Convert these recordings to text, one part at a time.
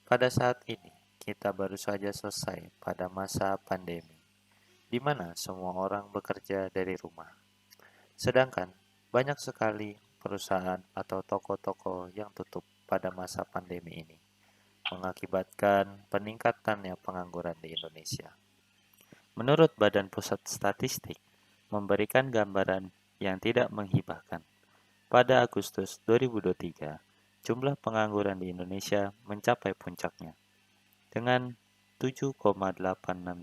Pada saat ini, kita baru saja selesai pada masa pandemi, di mana semua orang bekerja dari rumah. Sedangkan banyak sekali perusahaan atau toko-toko yang tutup pada masa pandemi ini, mengakibatkan peningkatannya pengangguran di Indonesia. Menurut Badan Pusat Statistik, memberikan gambaran yang tidak menghibahkan. Pada Agustus 2023, jumlah pengangguran di Indonesia mencapai puncaknya, dengan 7,86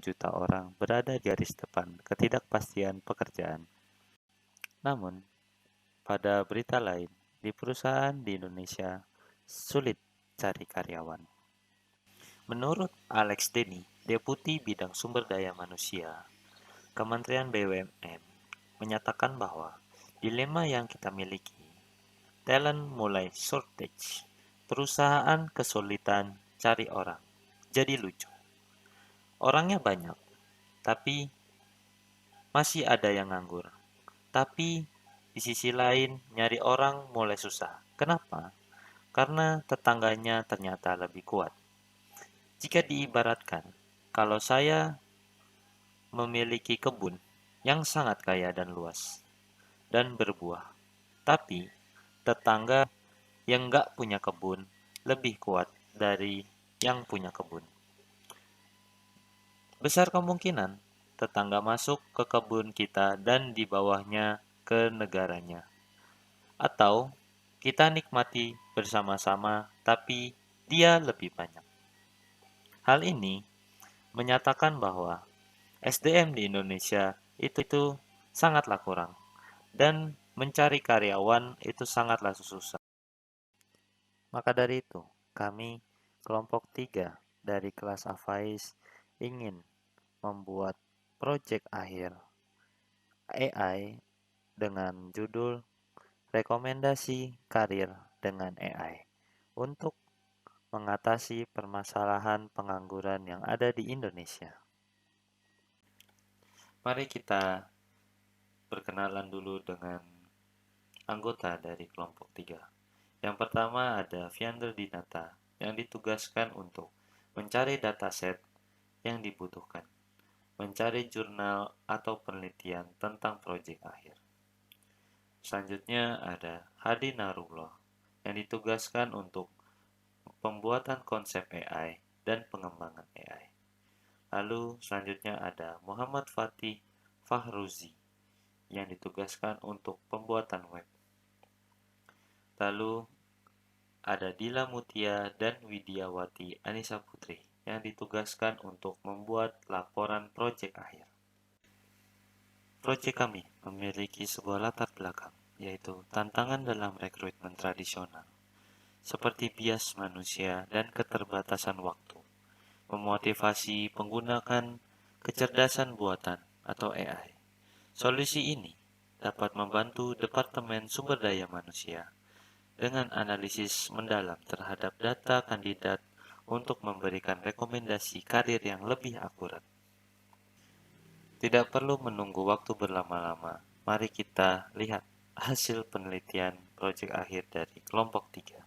juta orang berada di garis depan ketidakpastian pekerjaan. Namun, pada berita lain, di perusahaan di Indonesia sulit cari karyawan. Menurut Alex Denny, Deputi Bidang Sumber Daya Manusia, Kementerian BUMN, menyatakan bahwa dilema yang kita miliki, talent mulai shortage, perusahaan kesulitan cari orang. Jadi lucu. Orangnya banyak, tapi masih ada yang nganggur. Tapi di sisi lain nyari orang mulai susah. Kenapa? Karena tetangganya ternyata lebih kuat. Jika diibaratkan, kalau saya memiliki kebun yang sangat kaya dan luas dan berbuah, tapi tetangga yang nggak punya kebun lebih kuat dari yang punya kebun. Besar kemungkinan tetangga masuk ke kebun kita dan di bawahnya ke negaranya. Atau kita nikmati bersama-sama tapi dia lebih banyak. Hal ini menyatakan bahwa SDM di Indonesia itu sangatlah kurang dan mencari karyawan itu sangatlah susah. Maka dari itu, kami kelompok 3 dari kelas Avais ingin membuat proyek akhir AI dengan judul Rekomendasi Karir dengan AI untuk mengatasi permasalahan pengangguran yang ada di Indonesia. Mari kita berkenalan dulu dengan anggota dari kelompok 3. Yang pertama ada Fiander Dinata yang ditugaskan untuk mencari dataset yang dibutuhkan, mencari jurnal atau penelitian tentang proyek akhir. Selanjutnya ada Hadi Narullah yang ditugaskan untuk pembuatan konsep AI dan pengembangan AI. Lalu selanjutnya ada Muhammad Fatih Fahruzi yang ditugaskan untuk pembuatan web. Lalu ada Dila Mutia dan Widiawati Anissa Putri yang ditugaskan untuk membuat laporan proyek akhir. Proyek kami memiliki sebuah latar belakang, yaitu tantangan dalam rekrutmen tradisional, seperti bias manusia dan keterbatasan waktu, memotivasi penggunaan kecerdasan buatan atau AI. Solusi ini dapat membantu Departemen Sumber Daya Manusia dengan analisis mendalam terhadap data kandidat untuk memberikan rekomendasi karir yang lebih akurat. Tidak perlu menunggu waktu berlama-lama. Mari kita lihat hasil penelitian proyek akhir dari kelompok 3.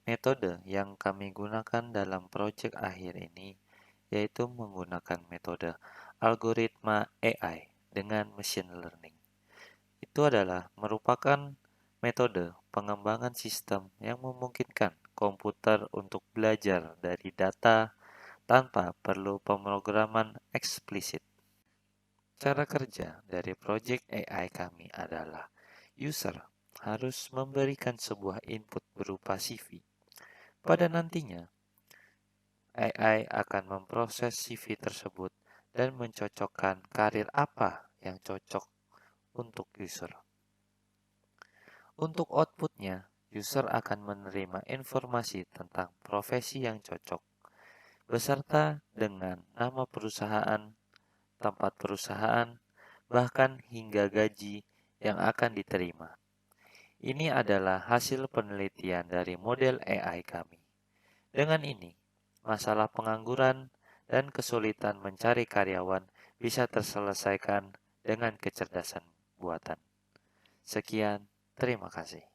Metode yang kami gunakan dalam proyek akhir ini yaitu menggunakan metode algoritma AI dengan machine learning. Itu adalah merupakan metode pengembangan sistem yang memungkinkan komputer untuk belajar dari data tanpa perlu pemrograman eksplisit. Cara kerja dari proyek AI kami adalah user harus memberikan sebuah input berupa CV. Pada nantinya, AI akan memproses CV tersebut dan mencocokkan karir apa yang cocok untuk user. Untuk outputnya, user akan menerima informasi tentang profesi yang cocok, beserta dengan nama perusahaan, tempat perusahaan, bahkan hingga gaji yang akan diterima. Ini adalah hasil penelitian dari model AI kami. Dengan ini, masalah pengangguran dan kesulitan mencari karyawan bisa terselesaikan dengan kecerdasan buatan. Sekian, terima kasih.